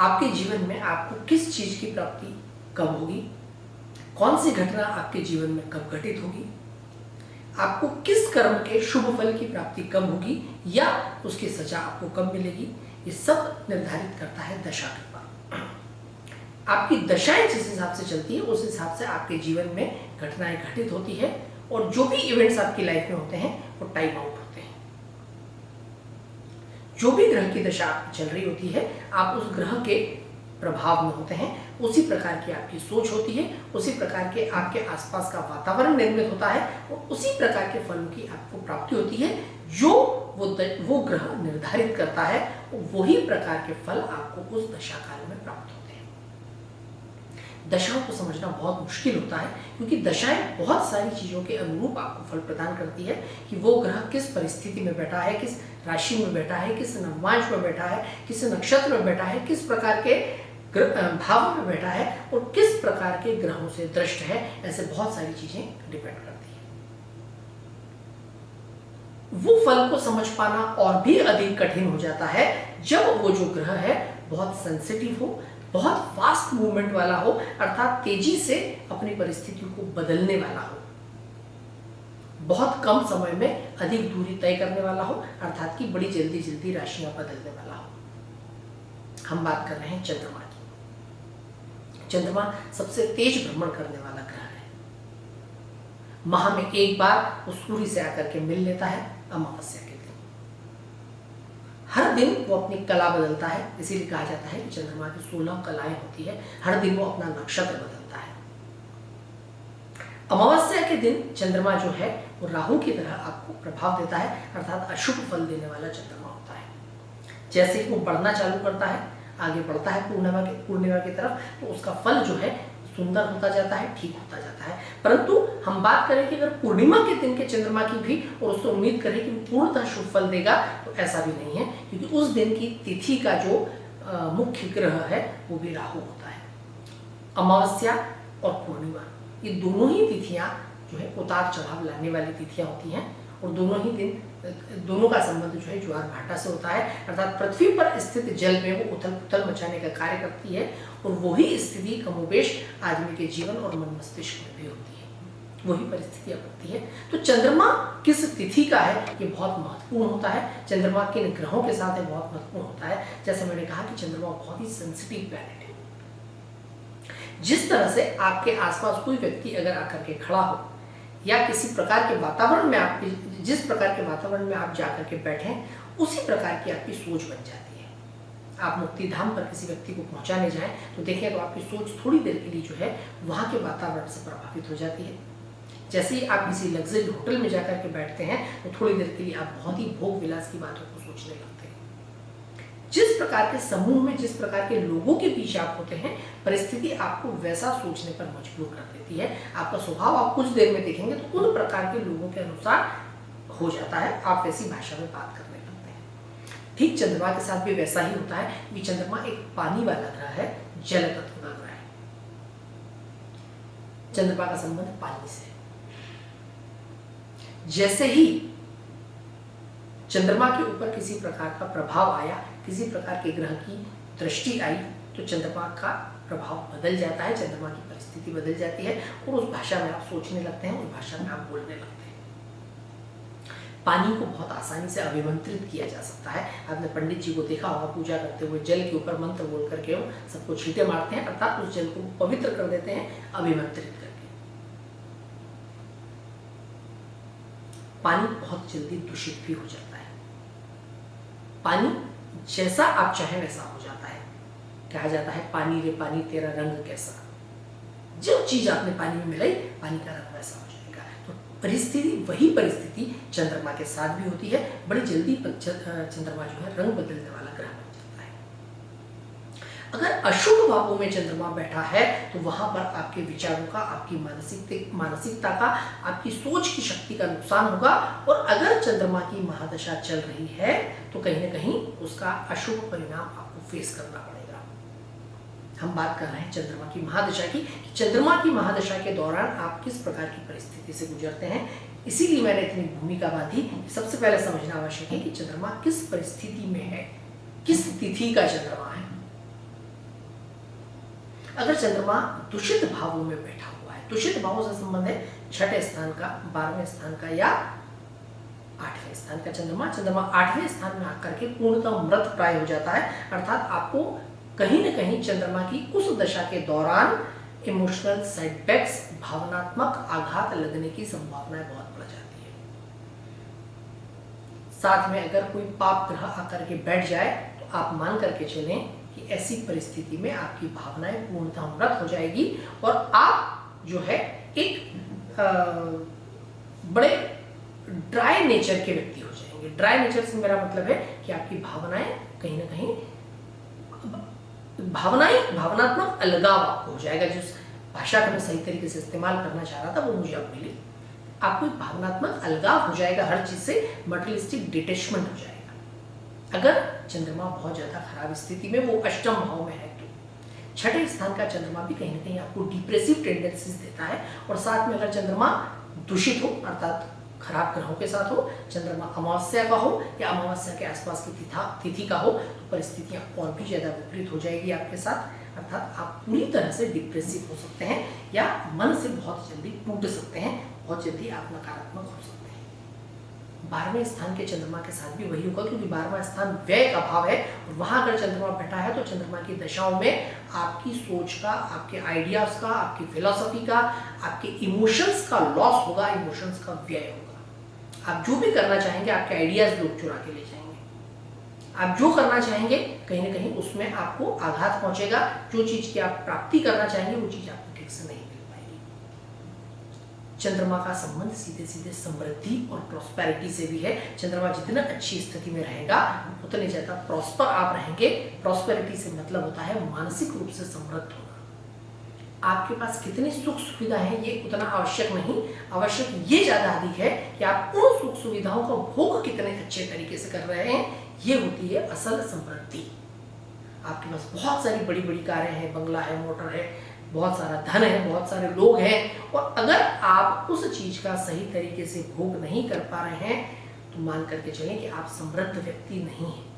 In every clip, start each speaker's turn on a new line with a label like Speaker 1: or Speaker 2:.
Speaker 1: आपके जीवन में आपको किस चीज की प्राप्ति कब होगी, कौन सी घटना आपके जीवन में कब घटित होगी, आपको किस कर्म के शुभ फल की प्राप्ति कब होगी या उसकी सजा आपको कब मिलेगी, ये सब निर्धारित करता है दशा कृपा। आपकी दशाएं जिस हिसाब से चलती है उस हिसाब से आपके जीवन में घटनाएं घटित होती है और जो भी इवेंट्स आपकी लाइफ में होते हैं वो टाइम आउट होते हैं। जो भी ग्रह की दशा आपकी चल रही होती है आप उस ग्रह के प्रभाव में होते हैं, उसी प्रकार की आपकी सोच होती है, उसी प्रकार के आपके आसपास का वातावरण निर्मित होता है और उसी प्रकार के फलों की आपको प्राप्ति होती है जो वो ग्रह निर्धारित करता है। वही प्रकार के फल आपको उस दशा काल में प्राप्त होते हैं। दशाओं को समझना बहुत मुश्किल होता है क्योंकि दशाएं बहुत सारी चीजों के अनुरूप आपको फल प्रदान करती है कि वो ग्रह किस परिस्थिति में बैठा है, किस राशि में बैठा है, किस नवमांश में बैठा है, किस नक्षत्र में बैठा है, किस प्रकार के भाव में बैठा है और किस प्रकार के ग्रहों से दृष्ट है। ऐसे बहुत सारी चीजें डिपेंड करती है। वो फल को समझ पाना और भी अधिक कठिन हो जाता है जब वो जो ग्रह है बहुत सेंसिटिव हो, बहुत फास्ट मूवमेंट वाला हो, अर्थात तेजी से अपनी परिस्थितियों को बदलने वाला हो, बहुत कम समय में अधिक दूरी तय करने वाला हो, अर्थात कि बड़ी जल्दी जल्दी राशियां बदलने वाला हो। हम बात कर रहे हैं चंद्रमा की। चंद्रमा सबसे तेज भ्रमण करने वाला ग्रह है। माह में एक बार वो सूर्य से आकर के मिल लेता है अमावस्या के दिन। हर दिन वो अपनी कला बदलता है, इसीलिए कहा जाता है कि चंद्रमा की 16 कलाएं होती है। हर दिन वो अपना नक्षत्र बदलता है। अमावस्या के दिन चंद्रमा जो है वो राहु की तरह आपको प्रभाव देता है, अर्थात अशुभ फल देने वाला चंद्रमा होता है। जैसे ही वो बढ़ना चालू करता है, आगे बढ़ता है पूर्णिमा की तरफ, तो उसका फल जो है सुंदर होता जाता है, ठीक होता जाता है। परंतु हम बात करें कि अगर पूर्णिमा के दिन के चंद्रमा की भी और उससे उम्मीद करें कि पूर्णतः शुभ फल देगा, तो ऐसा भी नहीं है क्योंकि उस दिन की तिथि का जो मुख्य ग्रह है वो भी राहु होता है। अमावस्या और पूर्णिमा ये दोनों ही तिथियां जो है उतार चढ़ाव लाने वाली तिथियां होती हैं और दोनों ही दिन दोनों का संबंध जो है ज्वार भाटा से होता है, अर्थात पृथ्वी पर स्थित जल में वो उथल पुथल मचाने का कार्य करती है और वही स्थिति कमोबेश आदमी के जीवन और मन मस्तिष्क में भी होती है, वही परिस्थितियां बनती है। तो चंद्रमा किस तिथि का है ये बहुत महत्वपूर्ण होता है। चंद्रमा किन ग्रहों के साथ है बहुत महत्वपूर्ण होता है। जैसे मैंने कहा कि चंद्रमा बहुत ही सेंसिटिव प्लैनेट है। जिस तरह से आपके आसपास कोई व्यक्ति अगर आकर के खड़ा हो या किसी प्रकार के वातावरण में आप जिस प्रकार के वातावरण में आप जाकर के बैठे उसी प्रकार की आपकी सोच बन जाती है। आप मुक्ति धाम पर किसी व्यक्ति को पहुंचाने जाएं तो देखें तो आपकी सोच थोड़ी देर के लिए जो है वहां के वातावरण से प्रभावित हो जाती है। जैसे ही आप किसी लग्जरी होटल में जाकर के बैठते हैं तो थोड़ी देर के लिए आप बहुत ही भोग विलास की बातों को सोचने लगते हैं। जिस प्रकार के समूह में जिस प्रकार के लोगों के बीच आप होते हैं परिस्थिति आपको वैसा सोचने पर मजबूर कर देती है। आपका स्वभाव आप कुछ देर में देखेंगे तो उन प्रकार के लोगों के अनुसार हो जाता है, आप वैसी भाषा में बात करने लगते हैं। ठीक चंद्रमा के साथ भी वैसा ही होता है कि चंद्रमा एक पानी वाला ग्रह है, जल तत्व का ग्रह है। चंद्रमा का संबंध पानी से। जैसे ही चंद्रमा के ऊपर किसी प्रकार का प्रभाव आया, किसी प्रकार के ग्रह की दृष्टि आई तो चंद्रमा का प्रभाव बदल जाता है, चंद्रमा की परिस्थिति बदल जाती है और उस भाषा में आप सोचने लगते हैं, उस भाषा में आप बोलने लगते हैं। पानी को बहुत आसानी से अभिमंत्रित किया जा सकता है। आपने पंडित जी को देखा होगा पूजा करते हुए जल के ऊपर मंत्र बोल करके वो सबको छींटे मारते हैं, अर्थात उस जल को पवित्र कर देते हैं अभिमंत्रित करके। पानी बहुत जल्दी दूषित भी हो जाता है। पानी जैसा आप चाहें वैसा हो जाता है। कहा जाता है पानी रे पानी तेरा रंग कैसा, जो चीज आपने पानी में मिलाई पानी का रंग वैसा हो जाएगा। तो परिस्थिति वही परिस्थिति चंद्रमा के साथ भी होती है। बड़ी जल्दी चंद्रमा जो है रंग बदलने वाला ग्रह बन जाता है। अगर अशुभ भावों में चंद्रमा बैठा है तो वहां पर आपके विचारों का, आपकी मानसिकता का, आपकी सोच की शक्ति का नुकसान होगा। और अगर चंद्रमा की महादशा चल रही है तो कहीं ना कहीं उसका अशुभ परिणाम आपको फेस करना पड़ेगा। हम बात कर रहे हैं चंद्रमा की महादशा की, कि चंद्रमा की महादशा के दौरान आप किस प्रकार की परिस्थिति से गुजरते हैं। इसीलिए मैंने इतनी भूमिका बांधी। सबसे पहले समझना आवश्यक है कि चंद्रमा किस परिस्थिति में है, किस तिथि का चंद्रमा है। अगर चंद्रमा दूषित भावों में बैठा हुआ है, दूषित भावों से संबंध है छठे स्थान का, 12वें स्थान का या 8वें स्थान का चंद्रमा 8वें स्थान में आकर के पूर्णतः मृत प्राय हो जाता है। अर्थात आपको कहीं न कहीं चंद्रमा की उस दशा के दौरान इमोशनल सेटबैक्स, भावनात्मक आघात लगने की संभावना बहुत बढ़ जाती है। साथ में अगर कोई पाप ग्रह आकर के बैठ जाए तो आप मान करके चलें कि ऐसी परिस्थिति में आपकी भावनाएं पूर्णतः मृत हो जाएगी और आप जो है एक बड़े ड्राई नेचर के व्यक्ति हो जाएंगे। ड्राई नेचर से मेरा मतलब है कि आपकी भावनाएं कहीं ना कहीं भावनात्मक अलगाव आपको हो जाएगा। जिस भाषा का मैं सही तरीके से इस्तेमाल करना चाह रहा था वो मुझे अब मिली। आपको एक भावनात्मक अलगाव हो जाएगा, हर चीज से मटेरियलिस्टिक डिटैचमेंट हो जाएगा। अगर चंद्रमा बहुत ज्यादा खराब स्थिति में, वो अष्टम भाव में है, तो छठे स्थान का चंद्रमा भी कहीं ना कहीं आपको डिप्रेसिव टेंडेंसीज देता है। और साथ में अगर चंद्रमा दूषित हो, अर्थात खराब ग्रहों के साथ हो, चंद्रमा अमावस्या का हो या अमावस्या के आसपास की तिथि का हो, तो परिस्थितियां और भी ज्यादा विपरीत हो जाएगी आपके साथ। अर्थात आप पूरी तरह से डिप्रेसिव हो सकते हैं या मन से बहुत जल्दी टूट सकते हैं, बहुत जल्दी आप नकारात्मक हो सकते हैं। 12वें स्थान के चंद्रमा के साथ भी वही होगा, क्योंकि 12वां स्थान व्यय का भाव है और वहां अगर चंद्रमा बैठा है तो चंद्रमा की दशाओं में आपकी सोच का, आपके आइडियाज का, आपकी फिलॉसफी का, आपके इमोशंस का लॉस होगा, इमोशंस का व्यय होगा। आप जो भी करना चाहेंगे आपके आइडियाज लोग चुरा के ले जाएंगे। आप जो करना चाहेंगे कहीं ना कहीं उसमें आपको आघात पहुंचेगा। जो चीज की आप प्राप्ति करना चाहेंगे वो चीज आपको ठीक से नहीं मिल पाएगी। चंद्रमा का संबंध सीधे सीधे समृद्धि और प्रॉस्पेरिटी से भी है। चंद्रमा जितना अच्छी स्थिति में रहेगा उतने ज्यादा प्रॉस्पर आप रहेंगे। प्रॉस्पेरिटी से मतलब होता है मानसिक रूप से समृद्ध होना। आपके पास कितनी सुख सुविधा है ये उतना आवश्यक नहीं, आवश्यक ये ज्यादा अधिक है कि आप उन सुख सुविधाओं का भोग कितने अच्छे तरीके से कर रहे हैं। ये होती है असल समृद्धि। आपके पास बहुत सारी बड़ी बड़ी कारें हैं, बंगला है, मोटर है, बहुत सारा धन है, बहुत सारे लोग हैं, और अगर आप उस चीज का सही तरीके से भोग नहीं कर पा रहे हैं तो मान करके चलें कि आप समृद्ध व्यक्ति नहीं हैं।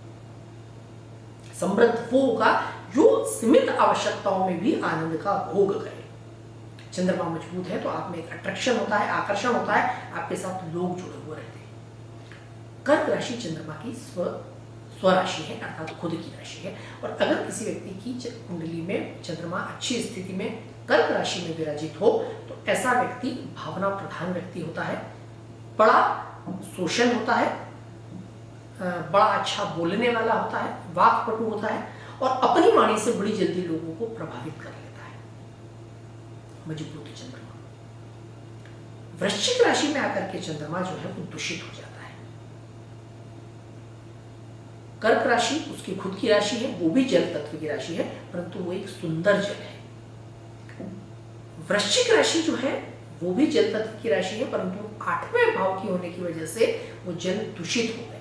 Speaker 1: समृद्ध वो होगा जो सीमित आवश्यकताओं में भी आनंद का भोग करे। चंद्रमा मजबूत है तो आप में एक अट्रैक्शन होता है, आकर्षण होता है, आपके साथ लोग जुड़े हुए रहते हैं। कर्क राशि चंद्रमा की स्वराशि है, अर्थात खुद की राशि है। और अगर किसी व्यक्ति की कुंडली में चंद्रमा अच्छी स्थिति में कर्क राशि में विराजित हो तो ऐसा व्यक्ति भावना प्रधान व्यक्ति होता है, बड़ा सोशल होता है, बड़ा अच्छा बोलने वाला होता है, वाक्पटु होता है और अपनी वाणी से बड़ी जल्दी लोगों को प्रभावित कर लेता है। मजबूत चंद्रमा। वृश्चिक राशि में आकर के चंद्रमा जो है वो दूषित हो जाता है। कर्क राशि उसकी खुद की राशि है, वो भी जल तत्व की राशि है, परंतु वो एक सुंदर जल है। वृश्चिक राशि जो है वो भी जल तत्व की राशि है, परंतु 8वें भाव की होने की वजह से वो जल दूषित हो गए।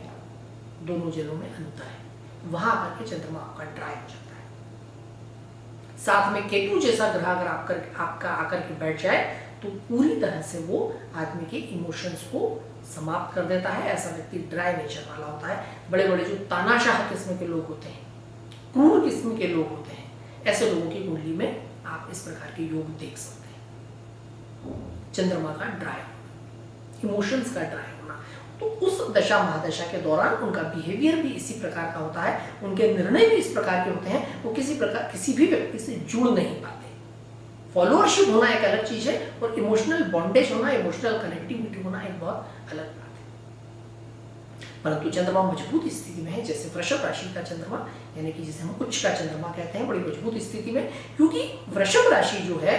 Speaker 1: दोनों जलों में अंतर है। वहां आकर के चंद्रमा आपका ड्राई हो जाता है। साथ में केतु जैसा ग्रह अगर आपका आकर के बैठ जाए तो पूरी तरह से वो आदमी के इमोशंस को समाप्त कर देता है। ऐसा व्यक्ति ड्राई नेचर वाला होता है। बड़े बड़े जो तानाशाह किस्म के लोग होते हैं, क्रूर किस्म के लोग होते हैं, ऐसे लोगों की कुंडली में आप इस प्रकार के योग देख सकते हैं। चंद्रमा का ड्राई होना, इमोशंस का ड्राई होना, तो उस दशा महादशा के दौरान उनका बिहेवियर भी इसी प्रकार का होता है, उनके निर्णय भी इस प्रकार के होते हैं। वो किसी भी व्यक्ति से जुड़ नहीं पाते। फॉलोअरशिप होना एक अलग चीज है और इमोशनल बॉन्डेज होना, इमोशनल कनेक्टिविटी होना एक बहुत अलग बात है। परंतु चंद्रमा मजबूत स्थिति में है, जैसे वृषभ राशि का चंद्रमा, यानी कि जिसे हम उच्च का चंद्रमा कहते हैं, बड़ी मजबूत स्थिति में, क्योंकि वृषभ राशि जो है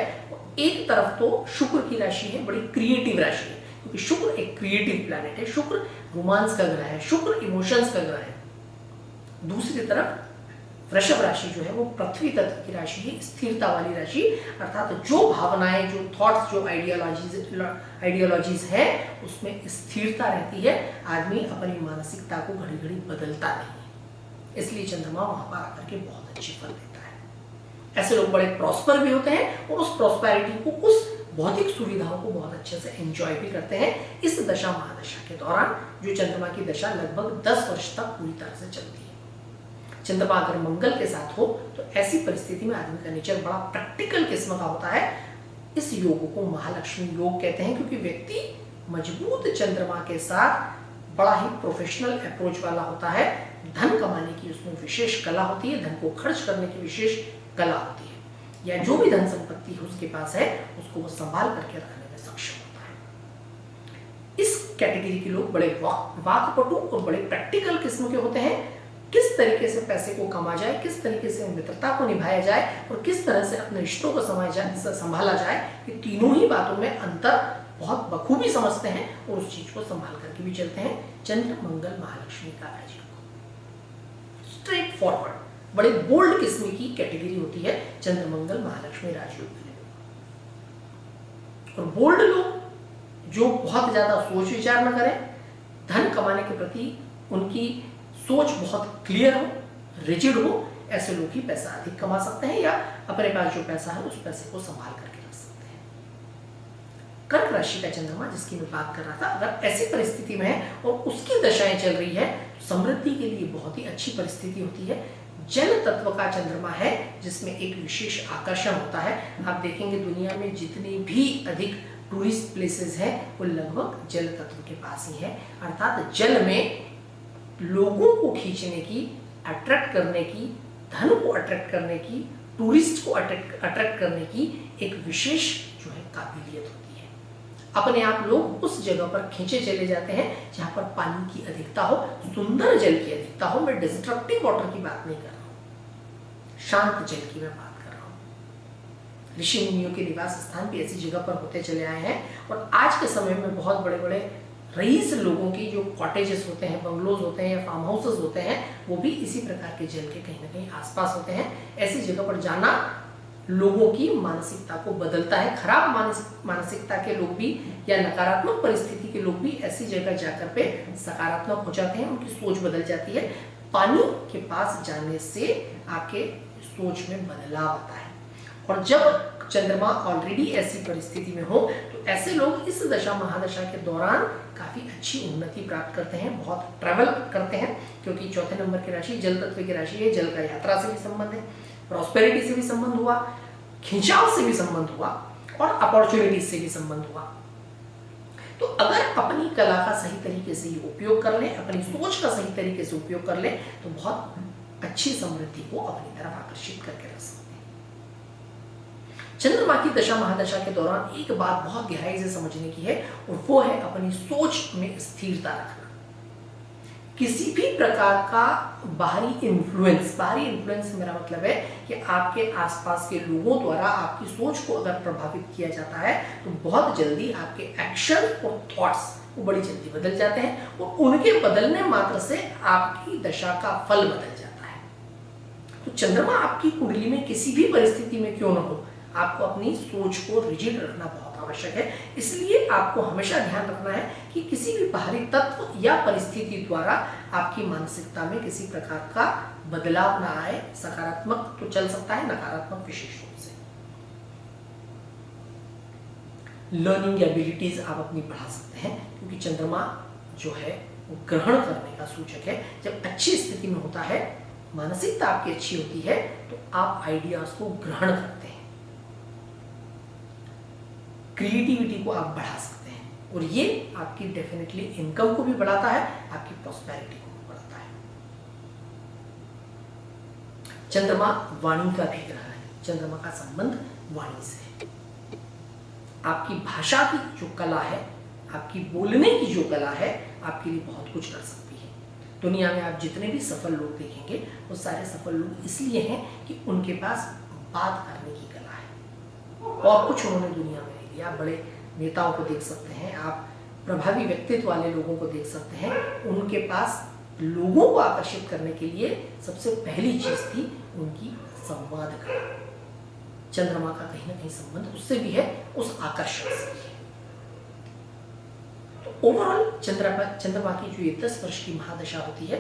Speaker 1: एक तरफ तो शुक्र की राशि है, बड़ी क्रिएटिव राशि है, क्योंकि शुक्र एक क्रिएटिव प्लैनेट है, शुक्र रोमांस का ग्रह है, शुक्र इमोशंस का ग्रह है। दूसरी तरफ वृषभ राशि जो है वो पृथ्वी तत्व की राशि है, स्थिरता वाली राशि, अर्थात जो भावनाएं, जो थॉट्स, जो आइडियोलॉजीज है उसमें स्थिरता रहती है। आदमी अपनी मानसिकता को घड़ी घड़ी बदलता नहीं है, इसलिए चंद्रमा वहां पर आकर के बहुत अच्छी फल देता है। ऐसे लोग बड़े प्रॉस्पर भी होते हैं और उस प्रॉस्पेरिटी को, उस भौतिक सुविधाओं को बहुत अच्छे से एंजॉय भी करते हैं। इस दशा महादशा के दौरान जो चंद्रमा की दशा लगभग 10 वर्ष तक पूरी तरह से चलती है। चंद्रमा अगर मंगल के साथ हो तो ऐसी परिस्थिति में आदमी का नेचर बड़ा प्रैक्टिकल किस्म का होता है। इस योग को महालक्ष्मी योग कहते हैं, क्योंकि व्यक्ति मजबूत चंद्रमा के साथ बड़ा ही प्रोफेशनल अप्रोच वाला होता है। धन कमाने की उसमें विशेष कला होती है, धन को खर्च करने की विशेष कला होती है, या जो भी धन संपत्ति उसके पास है उसको वो संभाल करके रखने में सक्षम होता है। इस कैटेगरी के लोग बड़े वाकपटु और बड़े प्रैक्टिकल किस्म के होते हैं। किस तरीके से पैसे को कमा जाए, किस तरीके से मित्रता को निभाया जाए और किस तरह से अपने रिश्तों को संभाला जाए, ये तीनों ही बातों में अंतर बहुत बखूबी समझते हैं और उस चीज को संभाल करके भी चलते हैं। चंद्र मंगल महालक्ष्मी का राजयोग स्ट्रेट फॉरवर्ड बड़े बोल्ड किस्म की कैटेगरी होती है चंद्र मंगल महालक्ष्मी राजयोग। और बोल्ड लोग जो बहुत ज्यादा सोच विचार न करें, धन कमाने के प्रति उनकी सोच बहुत क्लियर हो, रिजिड हो, ऐसे लोग ही पैसा अधिक कमा सकते हैं या अपने पास जो पैसा है उस पैसे को संभाल करके रख सकते हैं। कर्क राशि का चंद्रमा जिसकी मैं बात कर रहा था, अगर ऐसी परिस्थिति में है और उसकी दशाएं चल रही है तो समृद्धि के लिए बहुत ही अच्छी परिस्थिति होती है। जल तत्व का चंद्रमा है जिसमें एक विशेष आकर्षण होता है। आप देखेंगे दुनिया में जितनी भी अधिक टूरिस्ट प्लेसेस हैं वो लगभग जल तत्व के पास ही है, अर्थात जल में लोगों को खींचने की, अट्रैक्ट करने की, धन को अट्रैक्ट करने की, टूरिस्ट को अट्रैक्ट करने की एक विशेष जो है काबिलियत होती है। अपने आप लोग उस जगह पर खींचे चले जाते हैं जहां पर पानी की अधिकता हो, सुंदर जल की अधिकता हो। मैं डिस्ट्रक्टिव वाटर की बात नहीं कर रहा हूं, शांत जल की मैं बात कर रहा हूं। ऋषि मुनियों के निवास स्थान भी ऐसी जगह पर होते चले आए हैं और आज के समय में बहुत बड़े बड़े रईस लोगों की जो कॉटेजेस होते हैं, बंगलोज होते हैं या फार्म हाउसेस होते हैं, वो भी इसी प्रकार के जल के कहीं ना कहीं आसपास होते हैं। ऐसी जगह पर जाना लोगों की मानसिकता को बदलता है। खराब मानसिकता के लोग भी या नकारात्मक परिस्थिति के लोग भी ऐसी जगह जाकर पे सकारात्मक हो जाते हैं, उनकी सोच बदल जाती है। पानी के पास जाने से आपके सोच में बदलाव आता है। और जब चंद्रमा ऑलरेडी ऐसी परिस्थिति में हो तो ऐसे लोग इस दशा महादशा के दौरान काफी अच्छी उन्नति प्राप्त करते हैं, बहुत ट्रैवल करते हैं, क्योंकि चौथे नंबर की राशि जल तत्व की राशि है। जल का यात्रा से भी संबंध है, प्रॉस्पेरिटी से भी संबंध हुआ, खिंचाव से भी संबंध हुआ और अपॉर्चुनिटी से भी संबंध हुआ। तो अगर अपनी कला का सही तरीके से उपयोग कर ले, अपनी सोच का सही तरीके से उपयोग कर ले तो बहुत अच्छी समृद्धि को अपनी तरफ आकर्षित करके रख सकते हैं। चंद्रमा की दशा महादशा के दौरान एक बात बहुत गहराई से समझने की है और वो है अपनी सोच में स्थिरता रखना। किसी भी प्रकार का बाहरी इन्फ्लुएंस से मेरा मतलब है कि आपके आसपास के लोगों द्वारा आपकी सोच को अगर प्रभावित किया जाता है तो बहुत जल्दी आपके एक्शन और थॉट्स वो बड़ी जल्दी बदल जाते हैं और उनके बदलने मात्र से आपकी दशा का फल बदल जाता है। तो चंद्रमा आपकी कुंडली में किसी भी परिस्थिति में क्यों न हो, आपको अपनी सोच को रिजिड रखना बहुत आवश्यक है। इसलिए आपको हमेशा ध्यान रखना है कि किसी भी बाहरी तत्व या परिस्थिति द्वारा आपकी मानसिकता में किसी प्रकार का बदलाव ना आए। सकारात्मक तो चल सकता है, नकारात्मक विशेष रूप से। लर्निंग एबिलिटीज आप अपनी बढ़ा सकते हैं, क्योंकि चंद्रमा जो है वो ग्रहण करने का सूचक है। जब अच्छी स्थिति में होता है, मानसिकता आपकी अच्छी होती है तो आप आइडियाज को ग्रहण करते हैं, क्रिएटिविटी को आप बढ़ा सकते हैं और ये आपकी डेफिनेटली इनकम को भी बढ़ाता है, आपकी प्रॉस्पेरिटी को भी बढ़ाता है। चंद्रमा वाणी का भी ग्रह है। चंद्रमा का संबंध वाणी से है। आपकी भाषा की जो कला है, आपकी बोलने की जो कला है, आपके लिए बहुत कुछ कर सकती है। दुनिया में आप जितने भी सफल लोग देखेंगे वो सारे सफल लोग इसलिए हैं कि उनके पास बात करने की कला है और कुछ उन्होंने दुनिया में नहीं दिया। आप बड़े नेताओं को देख सकते हैं, आप प्रभावी व्यक्तित्व वाले लोगों को देख सकते हैं, उनके पास लोगों को आकर्षित करने के लिए सबसे पहली चीज थी उनकी संवाद कला। चंद्रमा का कहीं ना कहीं संबंध उससे भी है, उस आकर्षण से भी है। तो ओवरऑल चंद्रमा की जो ये 10 वर्ष की महादशा होती है,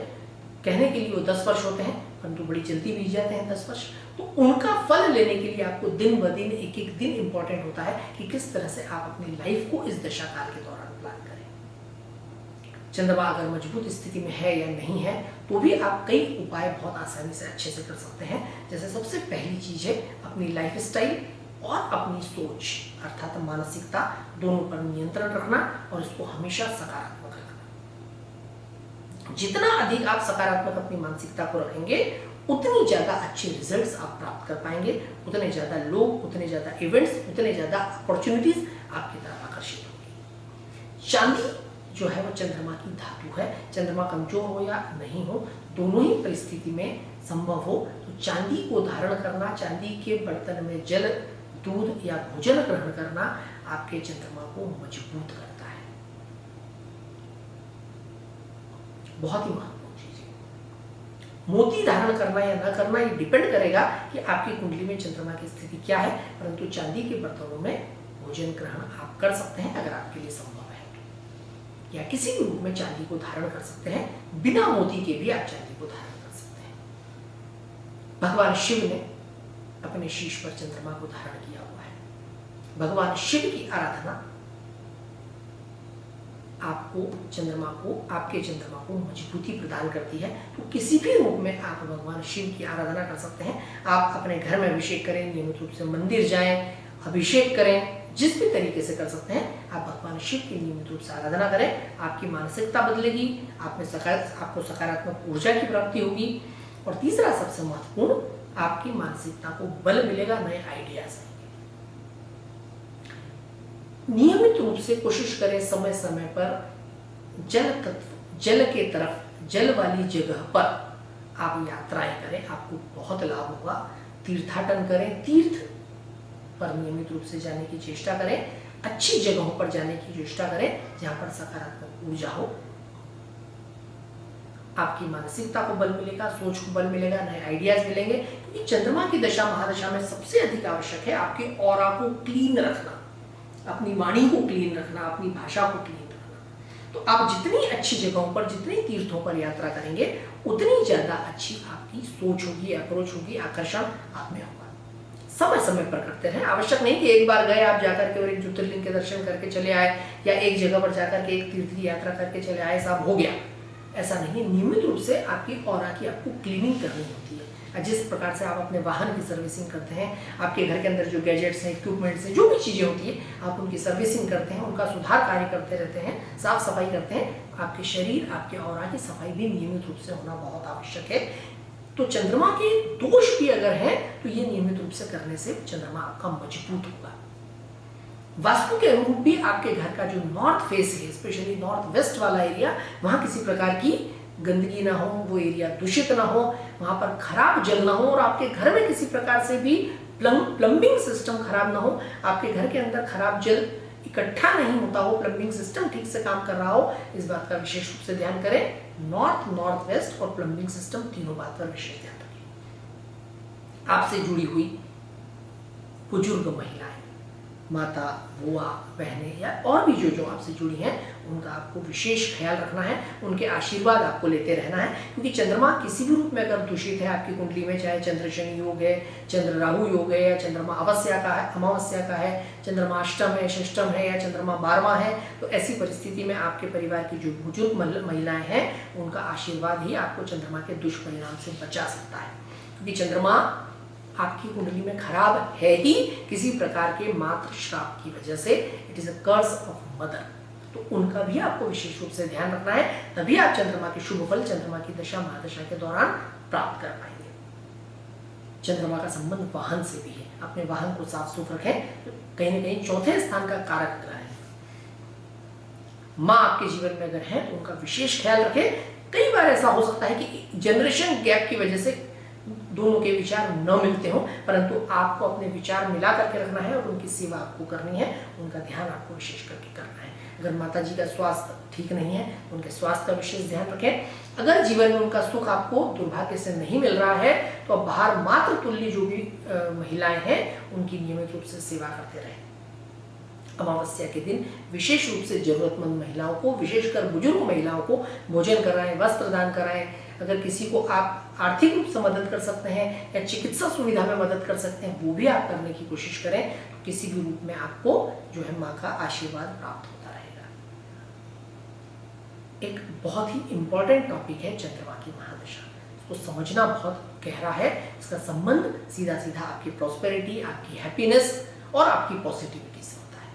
Speaker 1: कहने के लिए वो 10 वर्ष होते हैं परंतु बड़ी जल्दी बीत जाते हैं 10 वर्ष। तो उनका फल लेने के लिए आपको दिन ब दिन एक एक दिन इंपॉर्टेंट होता है कि किस तरह से आप अपनी लाइफ को इस दशा काल के दौरान प्लान करें। चंद्रमा अगर मजबूत स्थिति में है या नहीं है तो भी आप कई उपाय बहुत आसानी से अच्छे से कर सकते हैं। जैसे सबसे पहली चीज है अपनी लाइफस्टाइल और अपनी सोच अर्थात मानसिकता दोनों पर नियंत्रण रखना और इसको हमेशा सकारात्मक रखना। जितना अधिक आप सकारात्मक अपनी मानसिकता को रखेंगे उतनी ज्यादा अच्छे रिजल्ट्स आप प्राप्त कर पाएंगे, उतने ज्यादा लोग, उतने ज्यादा इवेंट्स, उतने ज्यादा अपॉर्चुनिटीज आपकी तरफ आकर्षित होंगी। चांदी जो है वो चंद्रमा की धातु है। चंद्रमा कमजोर हो या नहीं हो, दोनों ही परिस्थिति में संभव हो तो चांदी को धारण करना, चांदी के बर्तन में जल, दूध या भोजन ग्रहण करना आपके चंद्रमा को मजबूत करता है। बहुत ही महत्वपूर्ण चीज है। मोती धारण करना या न करना ये डिपेंड करेगा कि आपकी कुंडली में चंद्रमा की स्थिति क्या है, परंतु चांदी के बर्तनों में भोजन ग्रहण आप कर सकते हैं अगर आपके लिए संभव है, या किसी भी रूप में चांदी को धारण कर सकते हैं। बिना मोती के भी आप चांदी को धारण कर सकते हैं। भगवान शिव ने अपने शीश पर चंद्रमा को धारण किया हुआ है। भगवान शिव की आराधना आपके चंद्रमा को मजबूती प्रदान करती है। तो किसी भी रूप में आप भगवान शिव की आराधना कर सकते हैं। आप अपने घर में अभिषेक करें, नियमित रूप से मंदिर जाएं, अभिषेक करें, जिस भी तरीके से कर सकते हैं आप भगवान शिव की नियमित रूप से आराधना करें। आपकी मानसिकता बदलेगी, आपको सकारात्मक ऊर्जा की प्राप्ति होगी। और तीसरा सबसे महत्वपूर्ण, आपकी मानसिकता को बल मिलेगा, नए आइडियाज आएंगे। नियमित रूप से कोशिश करें समय समय पर जल के तरफ, जल वाली जगह पर आप यात्राएं करें, आपको बहुत लाभ होगा। तीर्थाटन करें, तीर्थ पर नियमित रूप से जाने की चेष्टा करें, अच्छी जगहों पर जाने की चेष्टा करें जहां पर सकारात्मक ऊर्जा हो। आपकी मानसिकता को बल मिलेगा, सोच को बल मिलेगा, नए आइडियाज मिलेंगे। क्योंकि चंद्रमा की दशा महादशा में सबसे अधिक आवश्यक है आपके ऑरा को क्लीन रखना, अपनी वाणी को क्लीन रखना, अपनी भाषा को क्लीन रखना। तो आप जितनी अच्छी जगहों पर, जितनी तीर्थों पर यात्रा करेंगे उतनी ज्यादा अच्छी आपकी सोच होगी, अप्रोच होगी, आकर्षण आप में होगा। समय समय पर करते रहें। आवश्यक नहीं कि एक बार गए आप जाकर के और एक ज्योतिर्लिंग के दर्शन करके चले आए, या एक जगह पर जाकर के एक तीर्थ की यात्रा करके चले आए, साहब हो गया। ऐसा नहीं है। नियमित रूप से आपकी ऑरा की आपको क्लीनिंग करनी होती है। जिस प्रकार से आप अपने वाहन की सर्विसिंग करते हैं, आपके घर के अंदर जो गैजेट्स हैं, इक्विपमेंट्स हैं, जो भी चीजें होती है आप उनकी सर्विसिंग करते हैं, उनका सुधार कार्य करते रहते हैं, साफ सफाई करते हैं। आपके शरीर, आपके ऑरा की सफाई भी नियमित रूप से होना बहुत आवश्यक है। तो चंद्रमा के दोष भी अगर हैं तो ये नियमित रूप से करने से चंद्रमा आपका मजबूत होगा। वास्तु के अनुरूप भी आपके घर का जो नॉर्थ फेस है, स्पेशली नॉर्थ वेस्ट वाला एरिया, वहां किसी प्रकार की गंदगी ना हो, वो एरिया दूषित ना हो, वहां पर खराब जल ना हो, और आपके घर में किसी प्रकार से भी प्लम्बिंग सिस्टम खराब ना हो, आपके घर के अंदर खराब जल इकट्ठा नहीं होता हो, प्लम्बिंग सिस्टम ठीक से काम कर रहा हो, इस बात का विशेष रूप से ध्यान करें। नॉर्थ, नॉर्थ वेस्ट और प्लम्बिंग सिस्टम तीनों बात पर विशेष ध्यान रखें। आपसे जुड़ी हुई बुजुर्ग महिलाएं, माता, बुआ, बहनें या और भी जो आपसे जुड़ी हैं, उनका आपको विशेष ख्याल रखना है, उनके आशीर्वाद आपको लेते रहना है। क्योंकि चंद्रमा किसी भी रूप में अगर दूषित है आपकी कुंडली में, चाहे चंद्र शनि योग है, चंद्र राहु योग है, या चंद्रमा अमावस्या का है, चंद्रमा अष्टम है, षष्टम है, या चंद्रमा 12वां है, तो ऐसी परिस्थिति में आपके परिवार की जो बुजुर्ग महिलाएं हैं उनका आशीर्वाद ही आपको चंद्रमा के दुष्परिणाम से बचा सकता है। क्योंकि चंद्रमा आपकी कुंडली में खराब है ही किसी प्रकार के मातृ श्राप की वजह से, it is a curse of mother. तो उनका भी आपको विशेष रूप से ध्यान रखना है, तभी आप चंद्रमा के शुभ फल चंद्रमा की दशा महादशा के दौरान प्राप्त कर पाएंगे। चंद्रमा का संबंध वाहन से भी है। अपने वाहन को साफ सुथरा रखें। तो कहीं ना कहीं चौथे स्थान का कारक ग्रह है। माँ आपके जीवन में अगर है तो उनका विशेष ख्याल रखें। कई बार ऐसा हो सकता है कि जनरेशन गैप की वजह से दोनों के विचार न मिलते हो, परंतु आपको अपने विचार मिला करके रखना है और उनकी सेवा आपको करनी है, उनका ध्यान आपको विशेष करके करना है। अगर माता जी का स्वास्थ्य ठीक नहीं है, उनके स्वास्थ्य का विशेष ध्यान रखें। अगर जीवन में उनका सुख आपको दुर्भाग्य से नहीं मिल रहा है तो अब बाहर मातृ तुल्य जो भी महिलाएं हैं उनकी नियमित रूप से सेवा करते रहें। अमावस्या के दिन विशेष रूप से जरूरतमंद महिलाओं को, विशेषकर बुजुर्ग महिलाओं को भोजन कराएं, वस्त्र दान कराएं। अगर किसी को आप आर्थिक रूप से मदद कर सकते हैं या चिकित्सा सुविधा में मदद कर सकते हैं, वो भी आप करने की कोशिश करें। तो किसी भी रूप में आपको जो है माँ का आशीर्वाद प्राप्त होता रहेगा। एक बहुत ही इंपॉर्टेंट टॉपिक है चंद्रमा की महादशा। इसको समझना बहुत गहरा है। इसका संबंध सीधा सीधा आपकी प्रॉस्पेरिटी, आपकी हैप्पीनेस और आपकी पॉजिटिविटी से होता है।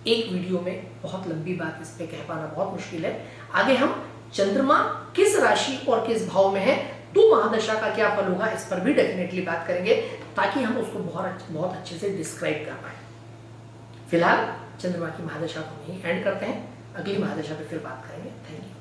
Speaker 1: एक वीडियो में बहुत लंबी बात इस पे कह पाना बहुत मुश्किल है। आगे हम चंद्रमा किस राशि और किस भाव में है तो महादशा का क्या फल होगा इस पर भी डेफिनेटली बात करेंगे, ताकि हम उसको बहुत अच्छे से डिस्क्राइब कर पाए। फिलहाल चंद्रमा की महादशा को यहीं एंड करते हैं, अगली महादशा पे फिर बात करेंगे। Thank you.